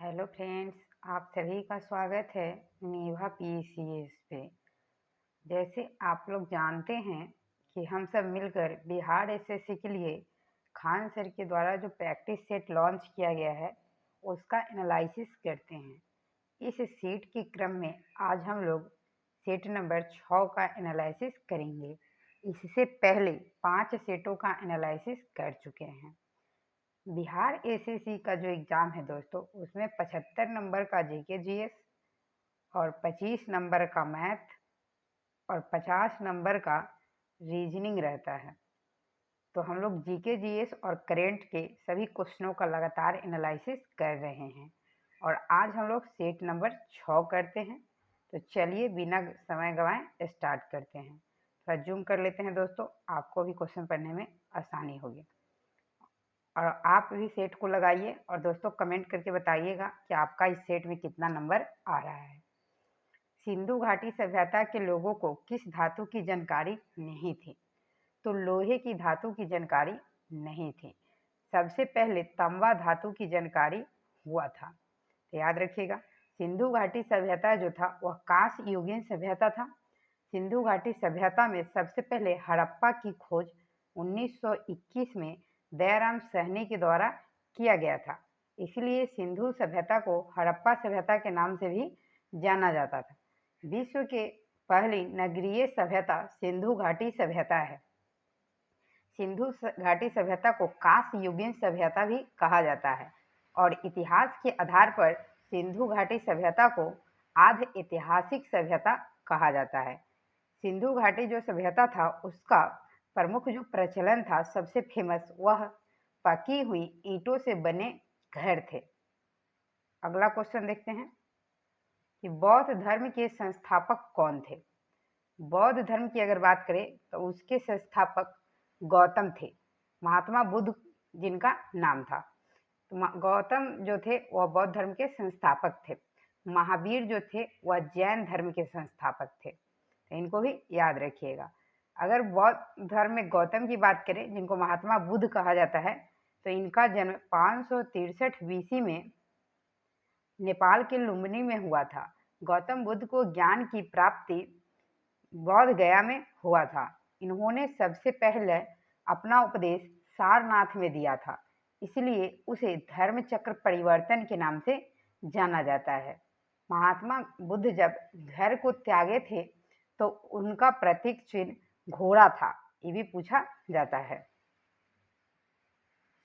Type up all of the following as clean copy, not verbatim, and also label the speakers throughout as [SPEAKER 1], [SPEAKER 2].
[SPEAKER 1] Hello friends, आप सभी का स्वागत है नेभा पीसीएस पे। जैसे आप लोग जानते हैं कि हम सब मिलकर बिहार एसएससी के लिए खान सर के द्वारा जो प्रैक्टिस सेट लॉन्च किया गया है उसका एनालिसिस करते हैं। इस सेट के क्रम में आज हम लोग सेट नंबर 6 का एनालिसिस करेंगे। इससे पहले 5 सेटों का एनालिसिस कर चुके हैं। बिहार एसएससी का जो एग्ज़ाम है दोस्तों, उसमें 75 नंबर का जीके जीएस और 25 नंबर का मैथ और 50 नंबर का रीजनिंग रहता है। तो हम लोग जीके जीएस और करेंट के सभी क्वेश्चनों का लगातार एनालिसिस कर रहे हैं और आज हम लोग सेट नंबर 6 करते हैं। तो चलिए बिना समय गंवाए स्टार्ट करते हैं। थोड़ा जूम कर लेते हैं दोस्तों, आपको भी क्वेश्चन पढ़ने में आसानी होगी। और आप भी सेट को लगाइए और दोस्तों कमेंट करके बताइएगा कि आपका इस सेट में कितना नंबर आ रहा है। सिंधु घाटी सभ्यता के लोगों को किस धातु की जानकारी नहीं थी? तो लोहे की धातु की जानकारी नहीं थी। सबसे पहले तांबा धातु की जानकारी हुआ था। तो याद रखिएगा, सिंधु घाटी सभ्यता जो था वह कांस्य युगीन सभ्यता था। सिंधु घाटी सभ्यता में सबसे पहले हड़प्पा की खोज 1921 में दयाराम साहनी के द्वारा किया गया था। इसलिए सिंधु सभ्यता को हड़प्पा सभ्यता के नाम से भी जाना जाता था। विश्व के पहली नगरीय सभ्यता सिंधु घाटी सभ्यता है। सिंधु घाटी सभ्यता को कांस्य युगीन सभ्यता भी कहा जाता है और इतिहास के आधार पर सिंधु घाटी सभ्यता को आध ऐतिहासिक सभ्यता कहा जाता है। सिंधु घाटी जो सभ्यता था उसका प्रमुख जो प्रचलन था, सबसे फेमस, वह पकी हुई ईंटों से बने घर थे। अगला क्वेश्चन देखते हैं कि बौद्ध धर्म के संस्थापक कौन थे? बौद्ध धर्म की अगर बात करें तो उसके संस्थापक गौतम थे। महात्मा बुद्ध जिनका नाम था। तो गौतम जो थे वह बौद्ध धर्म के संस्थापक थे। महावीर जो थे वह जैन धर्म के संस्थापक थे। तो इनको भी याद रखिएगा। अगर बौद्ध धर्म में गौतम की बात करें, जिनको महात्मा बुद्ध कहा जाता है, तो इनका जन्म 563 बीसी में नेपाल के लुम्बिनी में हुआ था। गौतम बुद्ध को ज्ञान की प्राप्ति बौद्ध गया में हुआ था। इन्होंने सबसे पहले अपना उपदेश सारनाथ में दिया था, इसलिए उसे धर्म चक्र परिवर्तन के नाम से जाना जाता है। महात्मा बुद्ध जब घर को त्यागे थे तो उनका प्रतीक चिन्ह घोड़ा था, ये भी पूछा जाता है।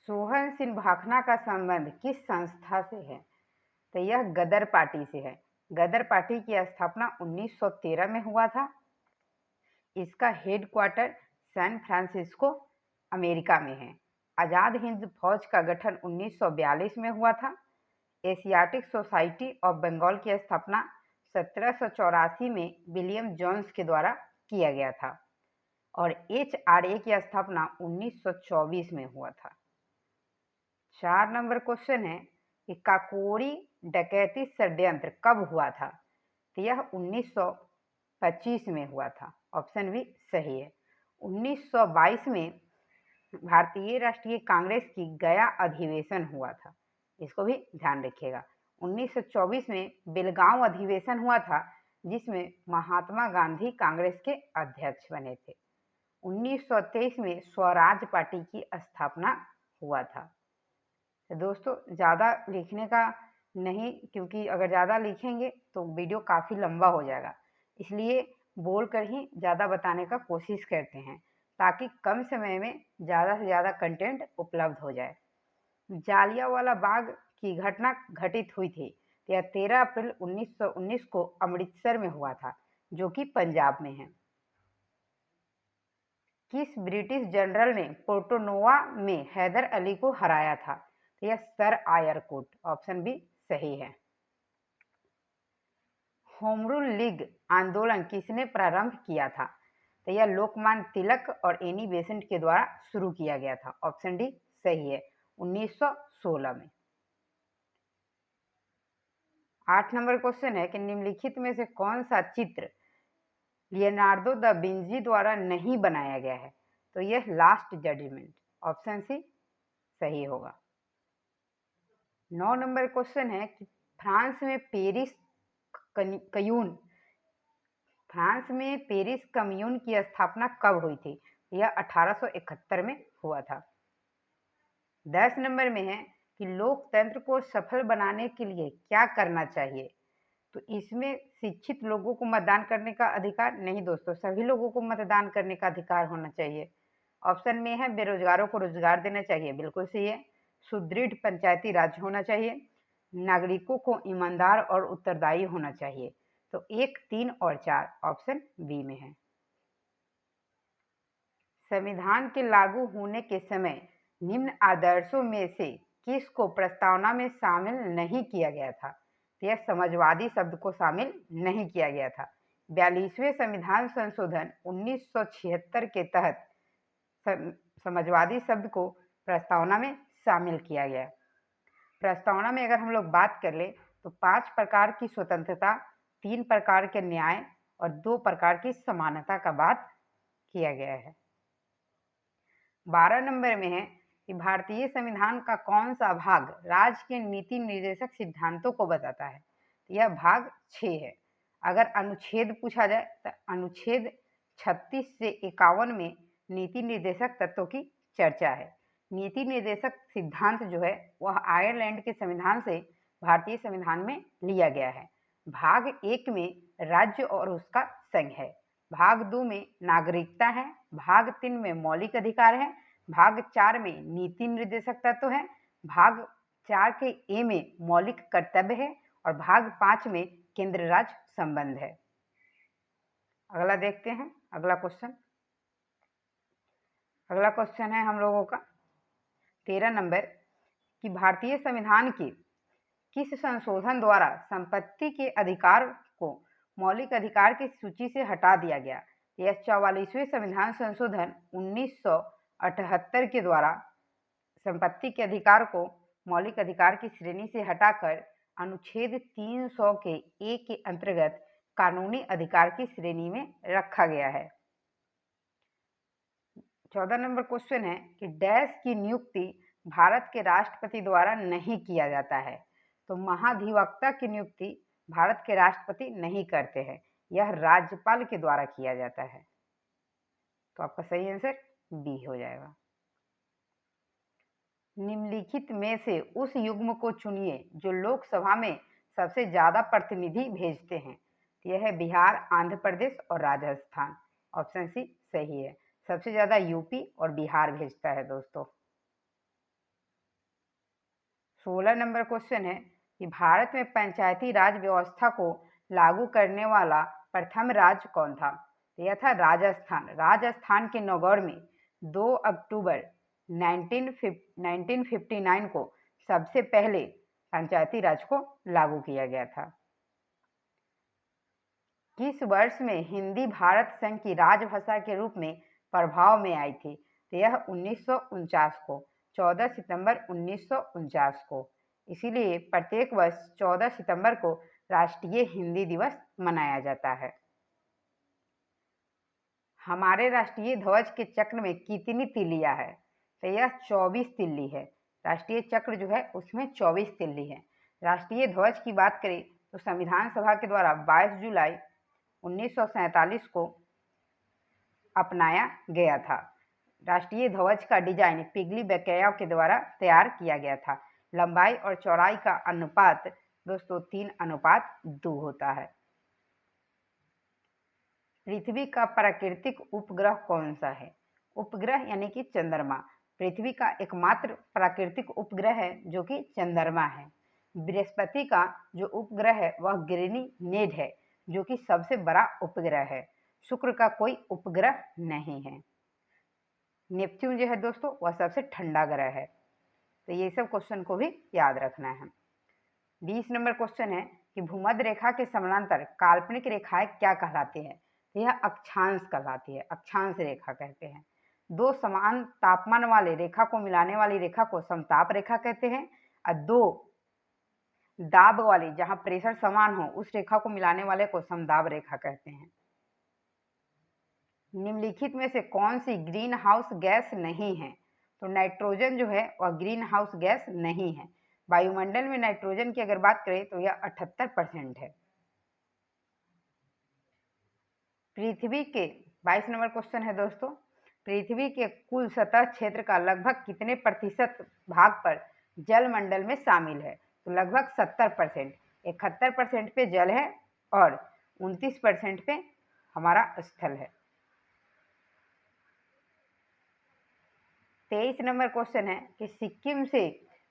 [SPEAKER 1] सोहन सिंह भाखना का संबंध किस संस्था से है? तो यह गदर पार्टी से है। गदर पार्टी की स्थापना 1913 में हुआ था। इसका हेडक्वार्टर सैन फ्रांसिस्को अमेरिका में है। आज़ाद हिंद फौज का गठन 1942 में हुआ था। एशियाटिक सोसाइटी ऑफ बंगाल की स्थापना 1784 में विलियम जोन्स के द्वारा किया गया था और HRA की स्थापना 1924 में हुआ था। 4 नंबर क्वेश्चन है कि काकोरी डकैती षड्यंत्र कब हुआ था? तो यह 1925 में हुआ था। ऑप्शन बी सही है। 1922 में भारतीय राष्ट्रीय कांग्रेस की गया अधिवेशन हुआ था, इसको भी ध्यान रखिएगा। 1924 में बेलगांव अधिवेशन हुआ था, जिसमें महात्मा गांधी कांग्रेस के अध्यक्ष बने थे। 1923 में स्वराज पार्टी की स्थापना हुआ था। तो दोस्तों ज़्यादा लिखने का नहीं, क्योंकि अगर ज़्यादा लिखेंगे तो वीडियो काफ़ी लंबा हो जाएगा, इसलिए बोलकर ही ज़्यादा बताने का कोशिश करते हैं ताकि कम समय में ज़्यादा से ज़्यादा कंटेंट उपलब्ध हो जाए। जालियांवाला बाग की घटना घटित हुई थी। यह 13 अप्रैल 1919 को अमृतसर में हुआ था, जो कि पंजाब में है। किस ब्रिटिश जनरल ने पोर्टोनोवा में हैदर अली को हराया था? तो यह सर आयर कोट। ऑप्शन बी सही है। होम रूल लीग आंदोलन किसने प्रारंभ किया था? तो यह लोकमान्य तिलक और एनी बेसेंट के द्वारा शुरू किया गया था। ऑप्शन डी सही है, 1916 में। 8 नंबर क्वेश्चन है कि निम्नलिखित में से कौन सा चित्र लियोनार्डो दा विंची द्वारा नहीं बनाया गया है? तो यह लास्ट जजमेंट। ऑप्शन सी सही होगा। 9 नंबर क्वेश्चन है कि फ्रांस में कम्यून फ्रांस में पेरिस कम्यून की स्थापना कब हुई थी? यह 1871 में हुआ था। 10 नंबर में है कि लोकतंत्र को सफल बनाने के लिए क्या करना चाहिए? तो इसमें शिक्षित लोगों को मतदान करने का अधिकार नहीं दोस्तों, सभी लोगों को मतदान करने का अधिकार होना चाहिए। ऑप्शन में है बेरोजगारों को रोजगार देना चाहिए, बिल्कुल सही है। सुदृढ़ पंचायती राज होना चाहिए, नागरिकों को ईमानदार और उत्तरदायी होना चाहिए। तो 1, 3 और 4 ऑप्शन बी में है। संविधान के लागू होने के समय निम्न आदर्शों में से किस को प्रस्तावना में शामिल नहीं किया गया था? तो यह समाजवादी शब्द को शामिल नहीं किया गया था। 42वें संविधान संशोधन 1976 के तहत समाजवादी शब्द को प्रस्तावना में शामिल किया गया। प्रस्तावना में अगर हम लोग बात कर ले तो 5 प्रकार की स्वतंत्रता, 3 प्रकार के न्याय और 2 प्रकार की समानता का बात किया गया है। 12 नंबर में है कि भारतीय संविधान का कौन सा भाग राज्य के नीति निर्देशक सिद्धांतों को बताता है? यह भाग 6 है। अगर अनुच्छेद पूछा जाए तो अनुच्छेद 36 से 51 में नीति निर्देशक तत्वों की चर्चा है। नीति निर्देशक सिद्धांत जो है वह आयरलैंड के संविधान से भारतीय संविधान में लिया गया है। भाग 1 में राज्य और उसका संघ है, भाग 2 में नागरिकता है, भाग 3 में मौलिक अधिकार है, भाग 4 में नीति निर्देशक तत्व है, भाग 4 के ए में मौलिक कर्तव्य है और भाग 5 में केंद्र राज्य संबंध है। अगला देखते हैं अगला क्वेश्चन। अगला क्वेश्चन है हम लोगों का 13 नंबर कि भारतीय संविधान के किस संशोधन द्वारा संपत्ति के अधिकार को मौलिक अधिकार की सूची से हटा दिया गया? यह 44वें संविधान संशोधन 1978 के द्वारा संपत्ति के अधिकार को मौलिक अधिकार की श्रेणी से हटाकर अनुच्छेद 300 के ए के अंतर्गत कानूनी अधिकार की श्रेणी में रखा गया है। 14 नंबर क्वेश्चन है कि डैश की नियुक्ति भारत के राष्ट्रपति द्वारा नहीं किया जाता है? तो महाधिवक्ता की नियुक्ति भारत के राष्ट्रपति नहीं करते हैं, यह राज्यपाल के द्वारा किया जाता है। तो आपका सही आंसर बी हो जाएगा। निम्नलिखित में से उस युग्म को चुनिए जो लोकसभा में सबसे ज्यादा प्रतिनिधि भेजते हैं। यह है बिहार, आंध्र प्रदेश और राजस्थान। ऑप्शन सी सही है, सबसे ज्यादा यूपी और बिहार भेजता है दोस्तों। 16 नंबर क्वेश्चन है कि भारत में पंचायती राज व्यवस्था को लागू करने वाला प्रथम राज्य कौन था? यह था राजस्थान। राजस्थान के नौगढ़ में 2 अक्टूबर 1959 को सबसे पहले पंचायती राज को लागू किया गया था। किस वर्ष में हिंदी भारत संघ की राजभाषा के रूप में प्रभाव में आई थी? तो यह 1949 को, 14 सितंबर 1949 को। इसीलिए प्रत्येक वर्ष 14 सितंबर को राष्ट्रीय हिंदी दिवस मनाया जाता है। हमारे राष्ट्रीय ध्वज के चक्र में कितनी तिल्लियां है? तो यह 24 तिल्ली है। राष्ट्रीय चक्र जो है उसमें 24 तिल्ली है। राष्ट्रीय ध्वज की बात करें तो संविधान सभा के द्वारा 22 जुलाई 1947 को अपनाया गया था। राष्ट्रीय ध्वज का डिजाइन पिगली बेकैया के द्वारा तैयार किया गया था। लंबाई और चौड़ाई का अनुपात दोस्तों 3:2 होता है। पृथ्वी का प्राकृतिक उपग्रह कौन सा है? उपग्रह यानी कि चंद्रमा पृथ्वी का एकमात्र प्राकृतिक उपग्रह है जो कि चंद्रमा है। बृहस्पति का जो उपग्रह है वह गैनीमेड है जो कि सबसे बड़ा उपग्रह है। शुक्र का कोई उपग्रह नहीं है। नेपच्यून जो है दोस्तों वह सबसे ठंडा ग्रह है। तो ये सब क्वेश्चन को भी याद रखना है। 20 नंबर क्वेश्चन है कि भूमध्य रेखा के समानांतर काल्पनिक रेखाएं क्या कहलाती है? यह अक्षांश कहलाती है, अक्षांश रेखा कहते हैं। 2 समान तापमान वाले रेखा को मिलाने वाली रेखा को समताप रेखा कहते हैं और 2 दाब वाली, जहां प्रेशर समान हो, उस रेखा को मिलाने वाले को समदाब रेखा कहते हैं। निम्नलिखित में से कौन सी ग्रीन हाउस गैस नहीं है? तो नाइट्रोजन जो है वह ग्रीन हाउस गैस नहीं है। वायुमंडल में नाइट्रोजन की अगर बात करें तो यह 78% है। पृथ्वी के 22 नंबर क्वेश्चन है दोस्तों, पृथ्वी के कुल सतह क्षेत्र का लगभग कितने प्रतिशत भाग पर जल मंडल में शामिल है? तो लगभग 70%। 71% पे जल है और 29% पे हमारा स्थल है। 23 नंबर क्वेश्चन है कि सिक्किम से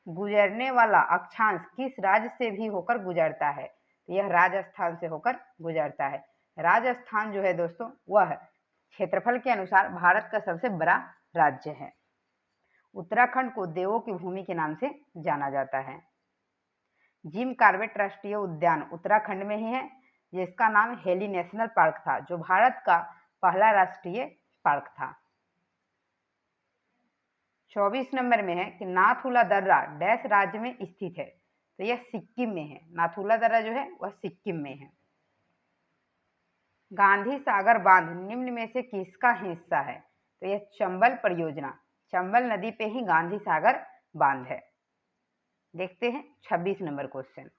[SPEAKER 1] गुजरने वाला अक्षांश किस राज्य से भी होकर गुजरता है? तो यह राजस्थान से होकर गुजरता है। राजस्थान जो है दोस्तों वह क्षेत्रफल के अनुसार भारत का सबसे बड़ा राज्य है। उत्तराखंड को देवों की भूमि के नाम से जाना जाता है। जिम कॉर्बेट राष्ट्रीय उद्यान उत्तराखंड में ही है, जिसका नाम हेली नेशनल पार्क था, जो भारत का पहला राष्ट्रीय पार्क था। 24 नंबर में है कि नाथुला दर्रा डैश राज्य में स्थित है? तो यह सिक्किम में है। नाथुला दर्रा जो है वह सिक्किम में है। गांधी सागर बांध निम्न में से किसका हिस्सा है? तो यह चंबल परियोजना, चंबल नदी पे ही गांधी सागर बांध है। देखते हैं 26 नंबर क्वेश्चन।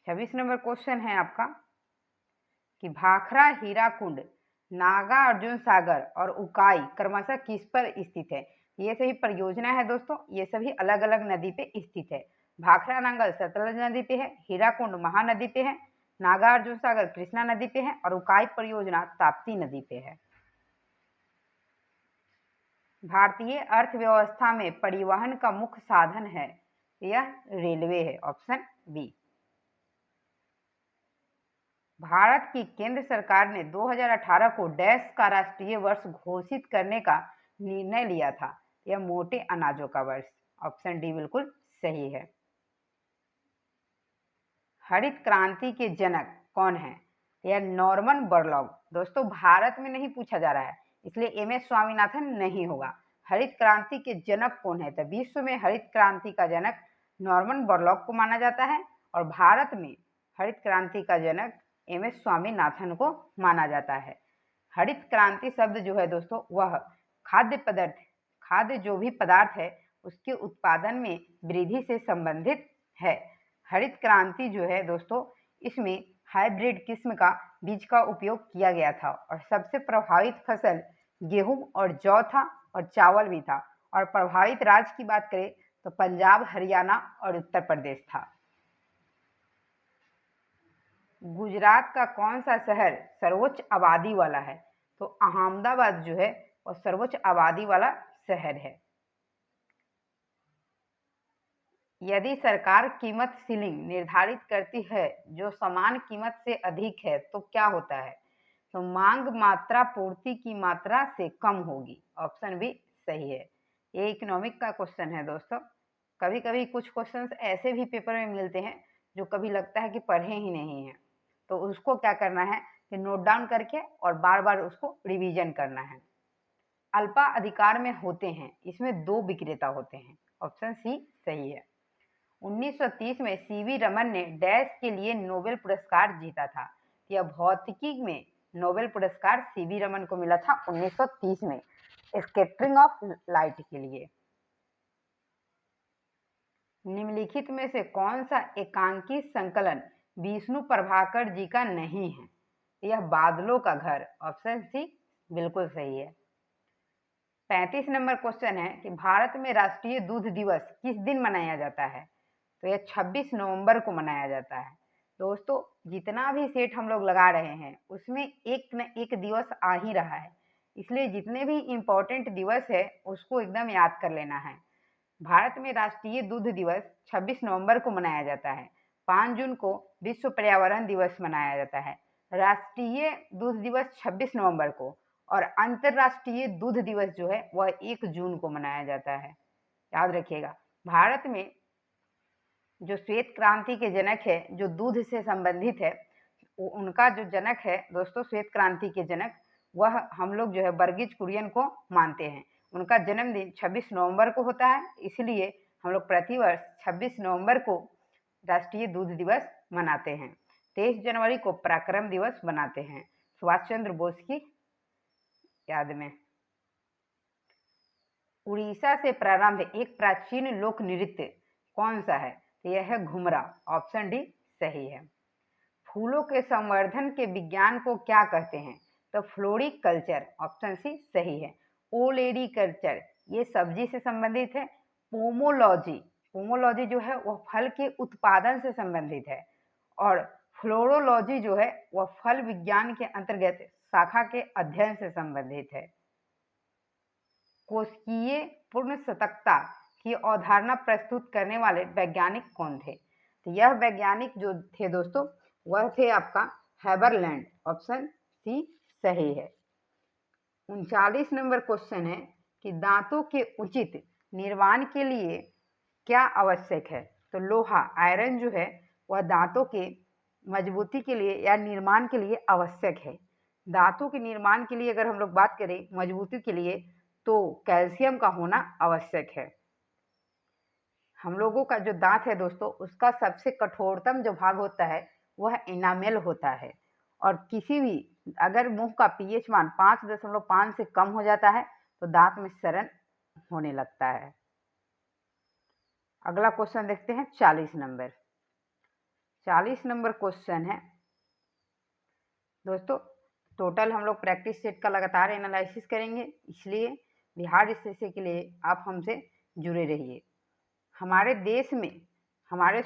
[SPEAKER 1] 26 नंबर क्वेश्चन है आपका कि भाखड़ा, हीराकुंड, नागा अर्जुन सागर और उकाई क्रमशः किस पर स्थित है? ये सभी परियोजना है दोस्तों, ये सभी अलग अलग नदी पे स्थित है। भाखड़ा नांगल सतलज नदी पे है, हीराकुंड महानदी पे है, नागा अर्जुन सागर कृष्णा नदी पे है और उकाई परियोजना ताप्ती नदी पे है। भारतीय अर्थव्यवस्था में परिवहन का मुख्य साधन है? यह रेलवे है, ऑप्शन बी। भारत की केंद्र सरकार ने 2018 को डैश का राष्ट्रीय वर्ष घोषित करने का निर्णय लिया था? यह मोटे अनाजों का वर्ष, ऑप्शन डी बिल्कुल सही है। हरित क्रांति के जनक कौन है? यह नॉर्मन बोरलॉग। दोस्तों भारत में नहीं पूछा जा रहा है, इसलिए एम.एस. स्वामीनाथन नहीं होगा। हरित क्रांति के जनक कौन है? तो विश्व में हरित क्रांति का जनक नॉर्मन बोरलॉग को माना जाता है और भारत में हरित क्रांति का जनक एम.एस. स्वामीनाथन को माना जाता है। हरित क्रांति शब्द जो है दोस्तों वह खाद्य जो भी पदार्थ है उसके उत्पादन में वृद्धि से संबंधित है। हरित क्रांति जो है दोस्तों इसमें हाइब्रिड किस्म का बीज का उपयोग किया गया था और सबसे प्रभावित फसल गेहूं और जौ था और चावल भी था। और प्रभावित राज्य की बात करें तो पंजाब, हरियाणा और उत्तर प्रदेश था। गुजरात का कौन सा शहर सर्वोच्च आबादी वाला है? तो अहमदाबाद जो है वह सर्वोच्च आबादी वाला शहर है। यदि सरकार कीमत सीलिंग निर्धारित करती है जो समान कीमत से अधिक है तो क्या होता है? तो मांग मात्रा पूर्ति की मात्रा से कम होगी, ऑप्शन बी सही है। ये इकोनॉमिक का क्वेश्चन है दोस्तों। कभी कभी कुछ क्वेश्चंस ऐसे भी पेपर में मिलते हैं जो कभी लगता है कि पढ़े ही नहीं है, तो उसको क्या करना है कि नोट डाउन करके और बार बार उसको रिवीजन करना है। अल्पा अधिकार में होते हैं, इसमें 2 विक्रेता होते हैं, ऑप्शन सी सही है। 1930 में सीवी रमन ने डैश के लिए नोबेल पुरस्कार जीता था? यह भौतिकी में नोबेल पुरस्कार सीवी रमन को मिला था 1930 में स्कैटरिंग ऑफ लाइट के लिए। निम्नलिखित में से कौन सा एकांकी संकलन विष्णु प्रभाकर जी का नहीं है? यह बादलों का घर, ऑप्शन सी बिल्कुल सही है। 35 नंबर क्वेश्चन है कि भारत में राष्ट्रीय दूध दिवस किस दिन मनाया जाता है? तो यह 26 नवंबर को मनाया जाता है। दोस्तों जितना भी सेट हम लोग लगा रहे हैं उसमें एक न एक दिवस आ ही रहा है, इसलिए जितने भी इम्पोर्टेंट दिवस है उसको एकदम याद कर लेना है। भारत में राष्ट्रीय दूध दिवस 26 नवंबर को मनाया जाता है। 5 जून को विश्व पर्यावरण दिवस मनाया जाता है। राष्ट्रीय दूध दिवस 26 नवंबर को और अंतर्राष्ट्रीय दूध दिवस जो है वह 1 जून को मनाया जाता है। याद रखिएगा, भारत में जो श्वेत क्रांति के जनक है जो दूध से संबंधित है, उनका जो जनक है दोस्तों श्वेत क्रांति के जनक, वह हम लोग जो है वर्गीज कुरियन को मानते हैं। उनका जन्मदिन 26 नवंबर को होता है, इसलिए हम लोग प्रतिवर्ष 26 नवंबर को राष्ट्रीय दूध दिवस मनाते हैं। 23 जनवरी को पराक्रम दिवस मनाते हैं सुभाष चंद्र बोस की याद में। उड़ीसा से प्रारंभ एक प्राचीन लोक नृत्य कौन सा है? तो यह है घुमरा, ऑप्शन डी सही है। फूलों के संवर्धन के विज्ञान को क्या कहते हैं? तो फ्लोरिकल्चर, ऑप्शन सी सही है। ओलेरीकल्चर, ये सब्जी से संबंधित है। पोमोलॉजी, पोमोलॉजी जो है वह फल के उत्पादन से संबंधित है। और फ्लोरोलॉजी जो है वह फल विज्ञान के अंतर्गत शाखा के अध्ययन से संबंधित है। कोशिकीय पूर्णशतकता की अवधारणा प्रस्तुत करने वाले वैज्ञानिक कौन थे? तो यह वैज्ञानिक जो थे दोस्तों वह थे आपका हैबरलैंड, ऑप्शन सी सही है। 39 नंबर क्वेश्चन है कि दांतों के उचित निर्माण के लिए क्या आवश्यक है? तो लोहा, आयरन जो है वह दांतों के मजबूती के लिए या निर्माण के लिए आवश्यक है। दांतों के निर्माण के लिए अगर हम लोग बात करें मजबूती के लिए तो कैल्शियम का होना आवश्यक है। हम लोगों का जो दांत है दोस्तों उसका सबसे कठोरतम जो भाग होता है वह इनामेल होता है। और किसी भी अगर मुंह का पीएच मान 5.5 से कम हो जाता है तो दांत में सड़न होने लगता है। अगला क्वेश्चन देखते हैं 40 नंबर। 40 नंबर क्वेश्चन है दोस्तों, टोटल हम लोग प्रैक्टिस सेट का लगातार एनालिसिस करेंगे, इसलिए बिहार एसएससी के लिए आप हमसे जुड़े रहिए। हमारे देश में हमारे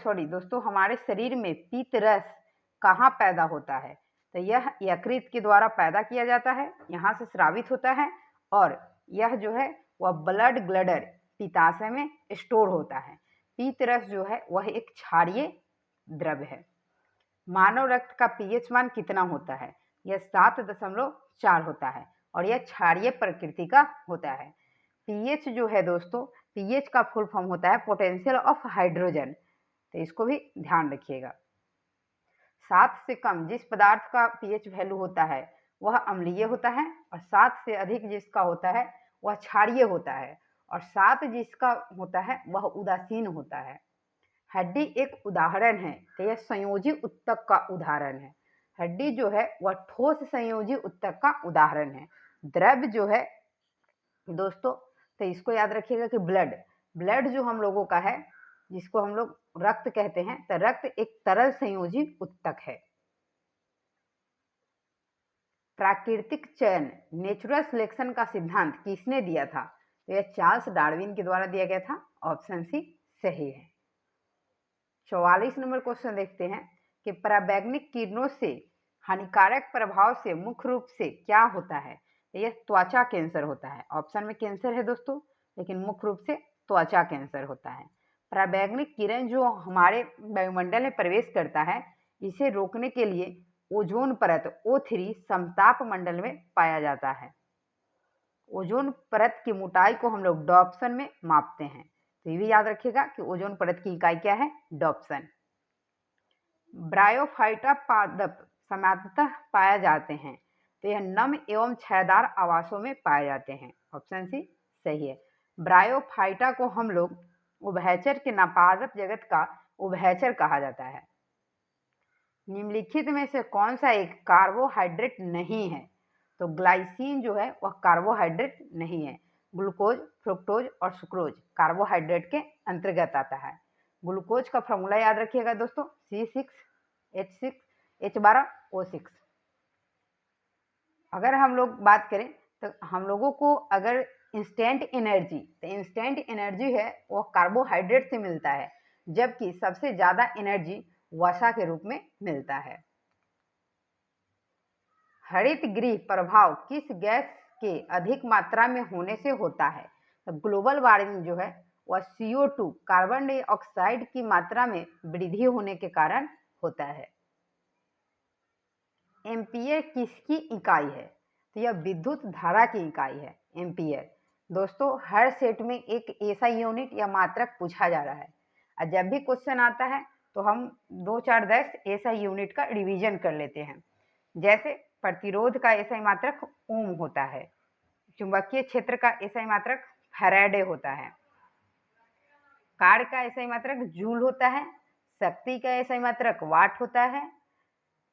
[SPEAKER 1] शरीर में पीत रस कहाँ पैदा होता है? तो यह यकृत के द्वारा पैदा किया जाता है, यहाँ से स्रावित होता है और यह जो है वह ब्लड ग्लैडर पित्ताशय में स्टोर होता है। पीत रस जो है वह एक क्षारीय द्रव्य है। मानव रक्त का पीएच मान कितना होता है? यह 7.4 होता है और यह क्षारीय प्रकृति का होता है। पीएच जो है दोस्तों, पीएच का फुल फॉर्म होता है पोटेंशियल ऑफ हाइड्रोजन, तो इसको भी ध्यान रखिएगा। 7 से कम जिस पदार्थ का पीएच वैल्यू होता है वह अम्लीय होता है और 7 से अधिक जिसका होता है वह क्षारीय होता है और 7 जिसका होता है वह उदासीन होता है। हड्डी एक उदाहरण है, तो यह संयोजी उत्तक का उदाहरण है। हड्डी जो है वह ठोस संयोजी उत्तक का उदाहरण है। द्रव्य जो है दोस्तों, तो इसको याद रखिएगा कि ब्लड जो हम लोगों का है जिसको हम लोग रक्त कहते हैं, तो रक्त एक तरल संयोजी उत्तक है। प्राकृतिक चयन, नेचुरल सिलेक्शन का सिद्धांत किसने दिया था? तो यह चार्ल्स डार्विन के द्वारा दिया गया था, ऑप्शन सी सही है। 44 नंबर क्वेश्चन देखते हैं कि पराबैंगनिक किरणों से हानिकारक प्रभाव से मुख्य रूप से क्या होता है? यह त्वचा कैंसर होता है। ऑप्शन में कैंसर है दोस्तों, लेकिन मुख्य रूप से त्वचा कैंसर होता है। पराबैंगनिक किरण जो हमारे वायुमंडल में प्रवेश करता है, इसे रोकने के लिए ओजोन परत O3 समताप मंडल में पाया जाता है। ओजोन परत की मोटाई को हम लोग डॉप्सन में मापते हैं, तो ये भी याद रखिएगा कि ओजोन परत की इकाई क्या है? डॉप्सन। ब्रायोफाइटा पादप सामान्यतः पाए जाते हैं, तो यह नम एवं छायादार आवासों में पाए जाते हैं। ऑप्शन सी सही है। ब्रायोफाइटा को हम लोग उभयचर के नापादप जगत का उभयचर कहा जाता है। निम्नलिखित में से कौन सा एक कार्बोहाइड्रेट नहीं है? तो ग्लाइसिन जो है वह कार्बोहाइड्रेट नहीं है। ग्लूकोज, फ्रुक्टोज और सुक्रोज कार्बोहाइड्रेट के अंतर्गत आता है। ग्लूकोज का फॉर्मूला याद रखिएगा दोस्तों, C6H6H12O6। अगर हम लोग बात करें तो हम लोगों को अगर इंस्टेंट एनर्जी है वो कार्बोहाइड्रेट से मिलता है, जबकि सबसे ज़्यादा एनर्जी वसा के रूप में मिलता है। हरित गृह प्रभाव किस गैस के अधिक मात्रा में होने से होता है? तो ग्लोबल वार्मिंग जो है वह CO2 कार्बन डाइऑक्साइड की मात्रा में वृद्धि होने के कारण होता है। एम्पियर किसकी इकाई है? तो यह विद्युत धारा की इकाई है, एम्पियर। दोस्तों हर सेट में एक ऐसा यूनिट या मात्रक पूछा जा रहा है और जब भी क्वेश्चन आता है तो हम 2-4-10 ऐसा यूनिट का रिवीजन कर लेते हैं। जैसे प्रतिरोध का ऐसा मात्रक ओम होता है, चुंबकीय क्षेत्र का ऐसा मात्रक फैराडे होता है, कार्य का ऐसा मात्रक जूल होता है, शक्ति का ऐसा मात्रक वाट होता है,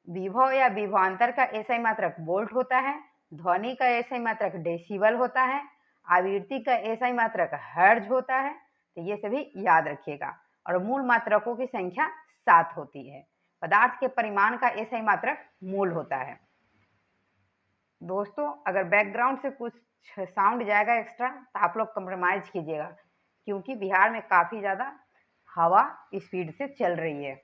[SPEAKER 1] विभव या विभवांतर का ऐसा मात्रक वोल्ट होता है, ध्वनि का ऐसा मात्रक डेसिबल होता है, आवृत्ति का ऐसा मात्रक हर्ट्ज होता है। तो ये सभी याद रखिएगा। और मूल मात्रकों की संख्या 7 होती है। पदार्थ के परिमाण का SI मात्रक मोल होता है। दोस्तों, अगर बैकग्राउंड से कुछ साउंड जाएगा एक्स्ट्रा तो आप लोग कंप्रोमाइज कीजिएगा, क्योंकि बिहार में काफ़ी ज़्यादा हवा स्पीड से चल रही है।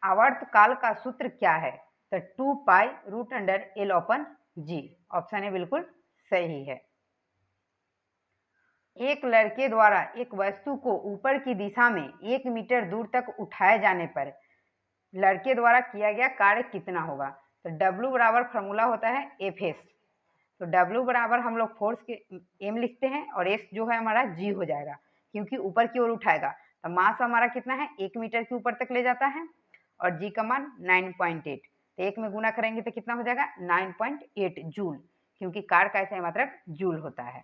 [SPEAKER 1] आवर्तकाल का सूत्र क्या है? तो 2 pi root under L/G। Option A बिल्कुल सही है। एक लड़के द्वारा एक वस्तु को ऊपर की दिशा में 1 मीटर दूर तक उठाए जाने पर लड़के द्वारा किया गया कार्य कितना होगा? तो W बराबर फॉर्मूला होता है Fs। तो W बराबर हम लोग फोर्स के M लिखते हैं और S जो है हमारा G हो जाएगा, क्योंकि ऊपर की ओर उठाएगा। तो मास हमारा कितना है? 1 मीटर के ऊपर तक ले जाता है और G का मान 9.8। तो 1 में गुना करेंगे तो कितना हो जाएगा? 9.8 जूल, क्योंकि कार का ऐसा मात्रक जूल होता है।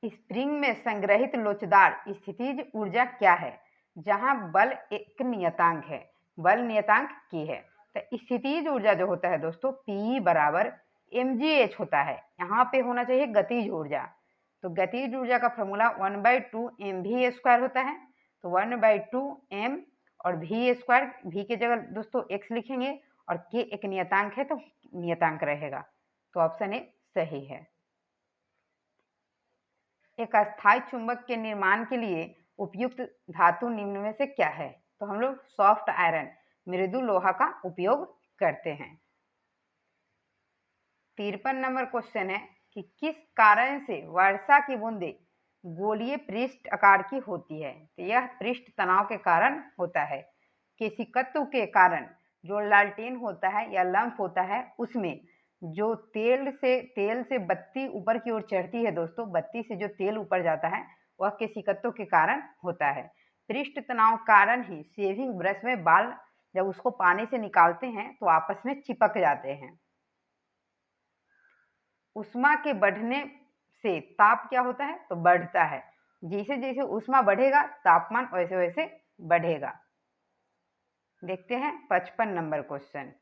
[SPEAKER 1] स्प्रिंग में संग्रहित लोचदार स्थितिज ऊर्जा क्या है? जहां बल एक नियतांक है, बल नियतांक की है। तो स्थितिज ऊर्जा जो होता है दोस्तों, P बराबर mgh होता है। यहाँ पे होना चाहिए गतिज ऊर्जा। तो गतिज ऊर्जा का फॉर्मूला 1/2 mv² होता है। तो 1/2 m और v², v की जगह दोस्तों x लिखेंगे और k एक नियतांक है तो नियतांक रहेगा। तो ऑप्शन ए सही है। एक अस्थायी चुंबक के निर्माण के लिए उपयुक्त धातु निम्न में से क्या है? तो हम लोग सॉफ्ट आयरन, मृदु लोहा का उपयोग करते हैं। 53 नंबर क्वेश्चन है कि किस कारण से वर्षा की बूंदे गोलीय पृष्ठ आकार की होती है? तो यह पृष्ठ तनाव के कारण होता है। केशिकत्व के कारण जो लालटेन होता है या लंप होता है, उसमें जो तेल से बत्ती ऊपर की ओर चढ़ती है दोस्तों, बत्ती से जो तेल ऊपर जाता है वह केशिकत्व के कारण होता है। पृष्ठ तनाव कारण ही शेविंग ब्रश में बाल जब उसको पानी से निकालते हैं तो आपस में चिपक जाते हैं। ऊष्मा के बढ़ने से ताप क्या होता है? तो बढ़ता है। जैसे जैसे ऊष्मा बढ़ेगा तापमान वैसे वैसे बढ़ेगा। देखते हैं 55 नंबर क्वेश्चन।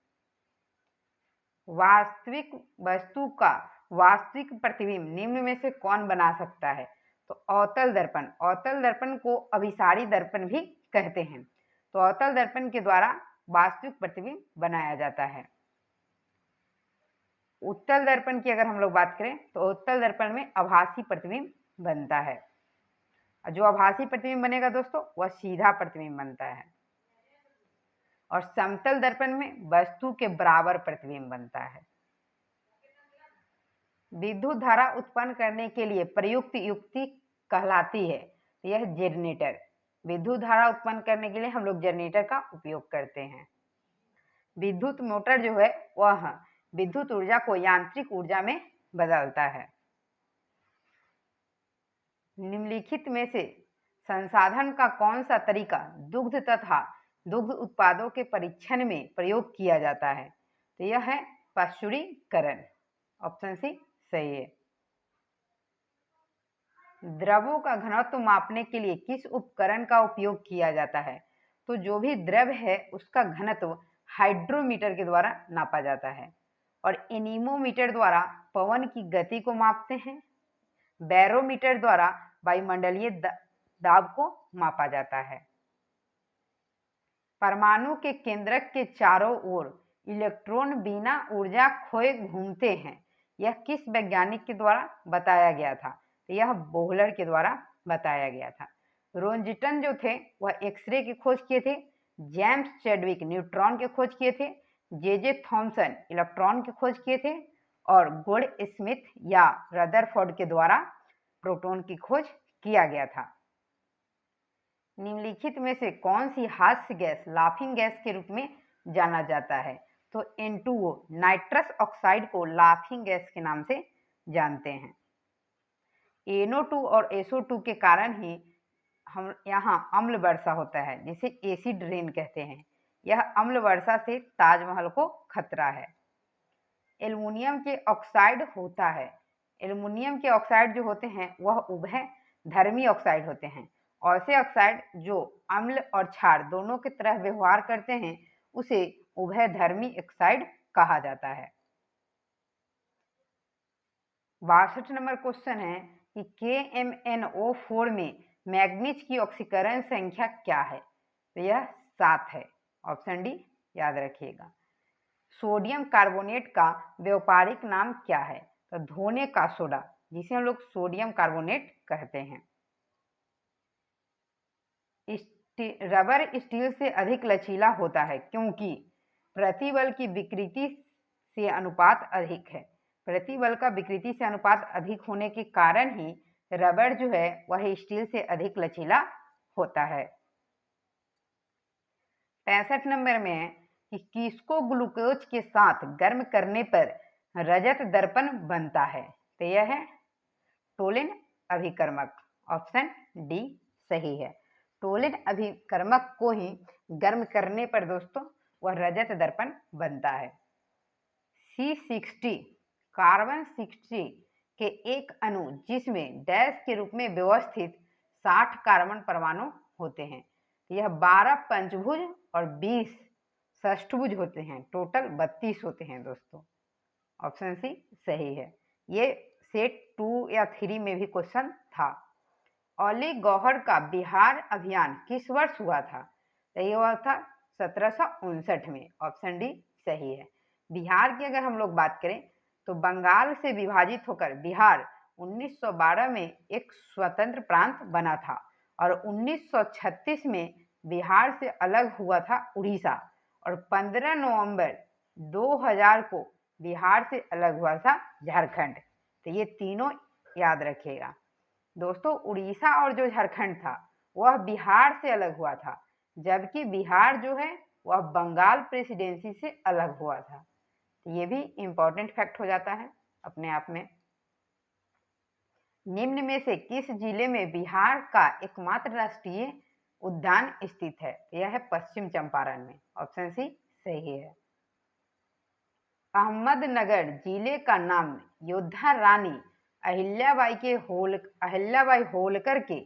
[SPEAKER 1] वास्तविक वस्तु का वास्तविक प्रतिबिंब निम्न में से कौन बना सकता है? तो अवतल दर्पण। अवतल दर्पण को अभिसारी दर्पण भी कहते हैं। तो अवतल दर्पण के द्वारा वास्तविक प्रतिबिंब बनाया जाता है। उत्तल दर्पण की अगर हम लोग बात करें तो उत्तल दर्पण में आभासी प्रतिबिंब बनता है। जो आभासी प्रतिबिंब बनेगा दोस्तों वह सीधा प्रतिबिंब बनता है। और समतल दर्पण में वस्तु के बराबर प्रतिबिंब बनता है। विद्युत धारा उत्पन्न करने के लिए प्रयुक्त युक्ति कहलाती है। यह जनरेटर। विद्युत धारा उत्पन्न करने के लिए हम लोग जनरेटर का उपयोग करते हैं। विद्युत मोटर जो है वह विद्युत ऊर्जा को यांत्रिक ऊर्जा में बदलता है। निम्नलिखित में से संसाधन का कौन सा तरीका दुग्ध तथा दुग्ध उत्पादों के परीक्षण में प्रयोग किया जाता है? तो यह है पाश्चुरीकरण। ऑप्शन सी सही है। द्रवों का घनत्व मापने के लिए किस उपकरण का उपयोग किया जाता है? तो जो भी द्रव है उसका घनत्व हाइड्रोमीटर के द्वारा नापा जाता है। और एनीमोमीटर द्वारा पवन की गति को मापते हैं। बैरोमीटर द्वारा वायुमंडलीय दाब को मापा जाता है। परमाणु के केंद्रक के चारों ओर इलेक्ट्रॉन बिना ऊर्जा खोए घूमते हैं। यह किस वैज्ञानिक के द्वारा बताया गया था? यह बोहलर के द्वारा बताया गया था। रोंजिटन जो थे वह एक्सरे की खोज किए थे। जेम्स चैडविक न्यूट्रॉन की खोज किए थे। जे थॉमसन इलेक्ट्रॉन की खोज किए थे। और गोल्ड स्मिथ या रदरफोर्ड के द्वारा प्रोटॉन की खोज किया गया था। निम्नलिखित में से कौन सी हास्य गैस लाफिंग गैस के रूप में जाना जाता है? तो N2O नाइट्रस ऑक्साइड को लाफिंग गैस के नाम से जानते हैं। NO2 और SO2 के कारण ही हम यहाँ अम्ल वर्षा होता है, जिसे एसिड रेन कहते हैं। यह अम्ल वर्षा से ताजमहल को खतरा है। एल्युमिनियम के ऑक्साइड होता है। एल्युमिनियम के ऑक्साइड जो होते हैं वह उभय धर्मी ऑक्साइड होते हैं। ऐसे ऑक्साइड जो अम्ल और क्षार दोनों की तरह व्यवहार करते हैं उसे उभय धर्मी ऑक्साइड कहा जाता है। 62 नंबर क्वेश्चन है कि KMnO4 में मैग्नीज की ऑक्सीकरण संख्या क्या है? तो यह 7 है। ऑप्शन डी याद रखिएगा। सोडियम कार्बोनेट का व्यापारिक नाम क्या है? तो धोने का सोडा, जिसे हम लोग सोडियम कार्बोनेट कहते हैं। रबर स्टील से अधिक लचीला होता है क्योंकि प्रतिबल की विकृति से अनुपात अधिक है। प्रतिबल का विकृति से अनुपात अधिक होने के कारण ही रबर जो है वह स्टील से अधिक लचीला होता है। 65 नंबर में है कि किसको ग्लूकोज के साथ गर्म करने पर रजत दर्पण बनता है? तो यह है टोलिन अभिकर्मक। ऑप्शन डी सही है। टोलिन अभिकर्मक को ही गर्म करने पर दोस्तों वह रजत दर्पण बनता है। C60 कार्बन 60 के एक अणु जिसमें डैश के रूप में व्यवस्थित 60 कार्बन परमाणु होते हैं। यह 12 पंचभुज और 20 षष्ठभुज होते हैं। टोटल 32 होते हैं दोस्तों। ऑप्शन सी सही है। ये सेट 2 या 3 में भी क्वेश्चन था। औली गौहर का बिहार अभियान किस वर्ष हुआ था? तो ये हुआ था 1759 में। ऑप्शन डी सही है। बिहार की अगर हम लोग बात करें तो बंगाल से विभाजित होकर बिहार 1912 में एक स्वतंत्र प्रांत बना था और 1936 में बिहार से अलग हुआ था उड़ीसा और 15 नवंबर 2000 को बिहार से अलग हुआ था झारखंड। तो ये तीनों याद रखिएगा दोस्तों। उड़ीसा और जो झारखंड था वह बिहार से अलग हुआ था, जबकि बिहार जो है वह बंगाल प्रेसिडेंसी से अलग हुआ था। तो ये भी इम्पोर्टेंट फैक्ट हो जाता है अपने आप में। निम्न में से किस जिले में बिहार का एकमात्र राष्ट्रीय उद्यान स्थित है? यह है पश्चिम चंपारण में। ऑप्शन सी सही है। अहमदनगर जिले का नाम योद्धा रानी अहिल्याबाई होलकर के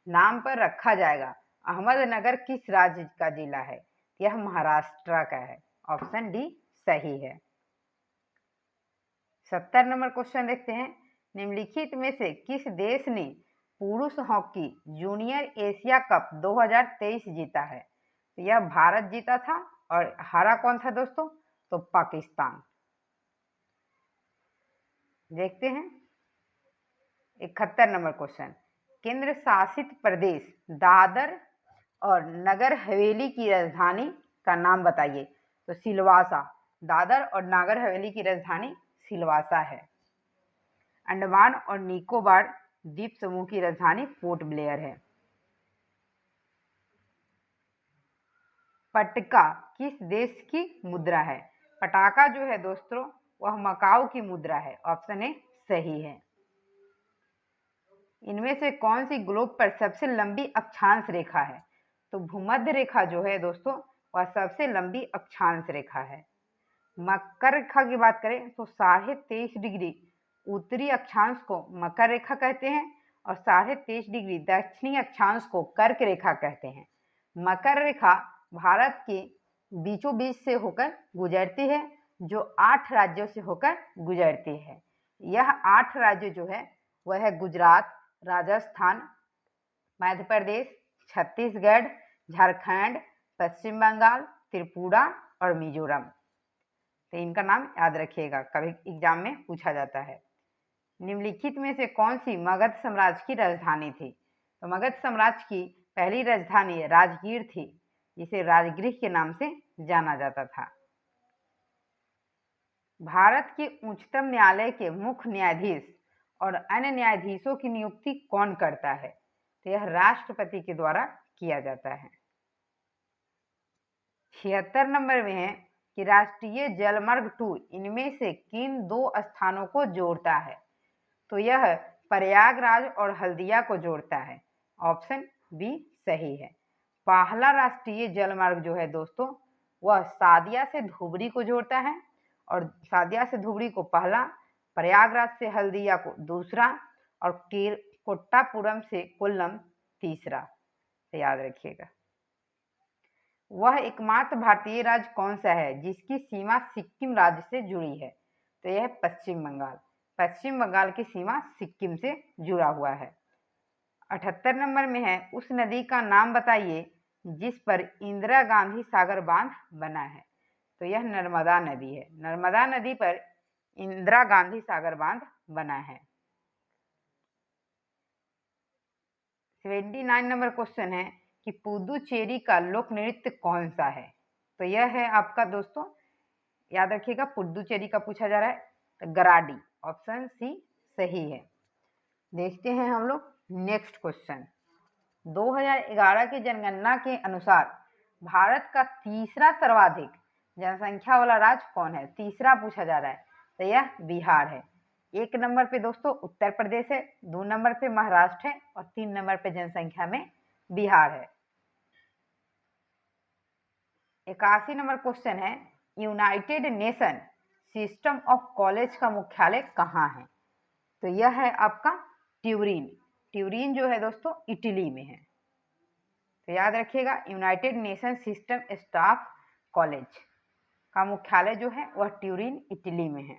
[SPEAKER 1] नाम पर रखा जाएगा। अहमदनगर किस राज्य का जिला है? यह महाराष्ट्र का है। ऑप्शन डी सही है। 70 नंबर क्वेश्चन देखते हैं। निम्नलिखित में से किस देश ने पुरुष हॉकी जूनियर एशिया कप 2023 जीता है? तो यह भारत जीता था और हारा कौन था दोस्तों? तो पाकिस्तान। देखते हैं 71 नंबर क्वेश्चन। केंद्र शासित प्रदेश दादर और नगर हवेली की राजधानी का नाम बताइए। तो सिलवासा। दादर और नगर हवेली की राजधानी सिलवासा है। अंडमान और निकोबार द्वीप समूह की राजधानी पोर्ट ब्लेयर है। पटका किस देश की मुद्रा है? पटाका जो है दोस्तों वह मकाऊ की मुद्रा है। ऑप्शन ए सही है। इनमें से कौन सी ग्लोब पर सबसे लंबी अक्षांश रेखा है? तो भूमध्य रेखा जो है दोस्तों वह सबसे लंबी अक्षांश रेखा है। मकर रेखा की बात करें तो 23.5 डिग्री उत्तरी अक्षांश को मकर रेखा कहते हैं और 23.5 डिग्री दक्षिणी अक्षांश को कर्क रेखा कहते हैं। मकर रेखा भारत के बीचों बीच से होकर गुजरती है, जो 8 राज्यों से होकर गुजरती है। यह 8 राज्य जो है वह है गुजरात, राजस्थान, मध्य प्रदेश, छत्तीसगढ़, झारखंड, पश्चिम बंगाल, त्रिपुरा और मिजोरम। तो इनका नाम याद रखिएगा, कभी एग्जाम में पूछा जाता है। निम्नलिखित में से कौन सी मगध साम्राज्य की राजधानी थी? तो मगध साम्राज्य की पहली राजधानी राजगीर थी, जिसे राजगृह के नाम से जाना जाता था। भारत के उच्चतम न्यायालय के मुख्य न्यायाधीश और अन्य न्यायाधीशों की नियुक्ति कौन करता है? तो यह राष्ट्रपति के द्वारा किया जाता है। 76 नंबर में है कि राष्ट्रीय जलमार्ग 2 इनमें से किन 2 स्थानों को जोड़ता है? तो यह प्रयागराज और हल्दिया को जोड़ता है। ऑप्शन बी सही है। पहला राष्ट्रीय जलमार्ग जो है दोस्तों वह सादिया से धुबरी को जोड़ता है और सादिया से धुबरी को पहला, प्रयागराज से हल्दिया को दूसरा और कोट्टापुरम से कोल्लम तीसरा। तो याद रखिएगा। वह एकमात्र भारतीय राज्य कौन सा है जिसकी सीमा सिक्किम राज्य से जुड़ी है? तो यह पश्चिम बंगाल। पश्चिम बंगाल की सीमा सिक्किम से जुड़ा हुआ है। 78 नंबर में है, उस नदी का नाम बताइए जिस पर इंदिरा गांधी सागर बांध बना है। तो यह नर्मदा नदी है। नर्मदा नदी पर इंदिरा गांधी सागर बांध बना है। 79 नंबर क्वेश्चन है कि पुदुचेरी का लोक नृत्य कौन सा है। तो यह है आपका दोस्तों, याद रखिएगा, पुदुचेरी का पूछा जा रहा है, तो गराडी, ऑप्शन सी सही है। देखते हैं हम लोग नेक्स्ट क्वेश्चन। 2011 की जनगणना के अनुसार भारत का तीसरा सर्वाधिक जनसंख्या वाला राज्य कौन है। तीसरा पूछा जा रहा है, तो यह बिहार है। 1 नंबर पे दोस्तों उत्तर प्रदेश है, 2 नंबर पे महाराष्ट्र है और 3 नंबर पे जनसंख्या में बिहार है। 81 नंबर क्वेश्चन है, United nation system of college का मुख्यालय कहाँ है। तो यह है आपका ट्यूरिन। ट्यूरिन जो है दोस्तों इटली में है। तो याद रखिएगा, United nation system staff college का मुख्यालय जो है वह ट्यूरिन इटली में है।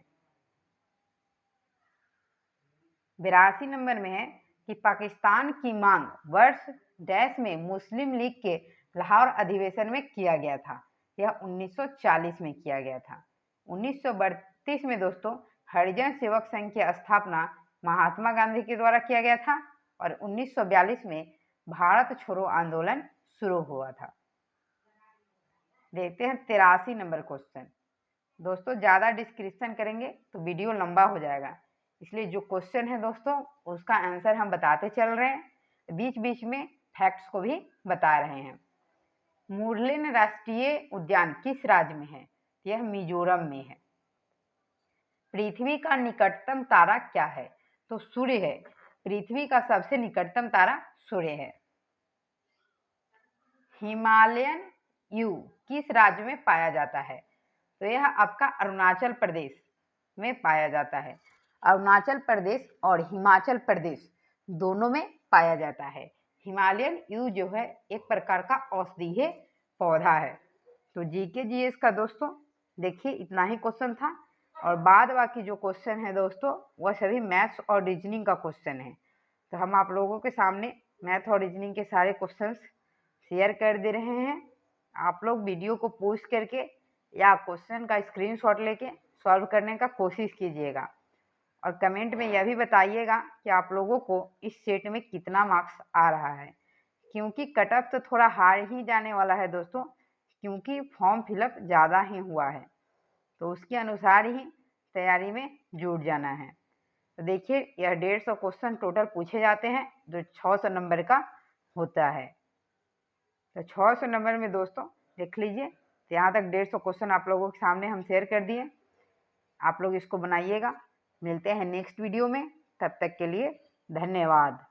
[SPEAKER 1] 82 नंबर में है कि पाकिस्तान की मांग वर्ष डैश में मुस्लिम लीग के लाहौर अधिवेशन में किया गया था। यह 1940 में किया गया था। 1932 में दोस्तों हरिजन सेवक संघ की स्थापना महात्मा गांधी के द्वारा किया गया था और 1942 में भारत छोड़ो आंदोलन शुरू हुआ था। देखते हैं 83 नंबर क्वेश्चन। दोस्तों ज़्यादा डिस्क्रिप्शन करेंगे तो वीडियो लंबा हो जाएगा, इसलिए जो क्वेश्चन है दोस्तों उसका आंसर हम बताते चल रहे हैं, बीच बीच में फैक्ट्स को भी बता रहे हैं। मुरलेन राष्ट्रीय उद्यान किस राज्य में है। यह मिजोरम में है। पृथ्वी का निकटतम तारा क्या है। तो सूर्य है। पृथ्वी का सबसे निकटतम तारा सूर्य है। हिमालयन यू किस राज्य में पाया जाता है। तो यह आपका अरुणाचल प्रदेश में पाया जाता है। अरुणाचल प्रदेश और हिमाचल प्रदेश दोनों में पाया जाता है। हिमालयन यू जो है एक प्रकार का औषधीय पौधा है। तो जीके जीएस का दोस्तों देखिए इतना ही क्वेश्चन था, और बाद बाकी जो क्वेश्चन है दोस्तों वह सभी मैथ्स और रीजनिंग का क्वेश्चन है। तो हम आप लोगों के सामने मैथ और रीजनिंग के सारे क्वेश्चंस शेयर कर दे रहे हैं। आप लोग वीडियो को पॉज करके या क्वेश्चन का स्क्रीनशॉट लेके सॉल्व करने का कोशिश कीजिएगा, और कमेंट में यह भी बताइएगा कि आप लोगों को इस सेट में कितना मार्क्स आ रहा है, क्योंकि कट ऑफ तो थोड़ा हार ही जाने वाला है दोस्तों, क्योंकि फॉर्म फिलअप ज़्यादा ही हुआ है, तो उसके अनुसार ही तैयारी में जुट जाना है। तो देखिए यह 150 क्वेश्चन टोटल पूछे जाते हैं जो 600 नंबर का होता है। तो 600 नंबर में दोस्तों देख लीजिए, तो यहाँ तक 150 क्वेश्चन आप लोगों के सामने हम शेयर कर दिए। आप लोग इसको बनाइएगा। मिलते हैं नेक्स्ट वीडियो में, तब तक के लिए धन्यवाद।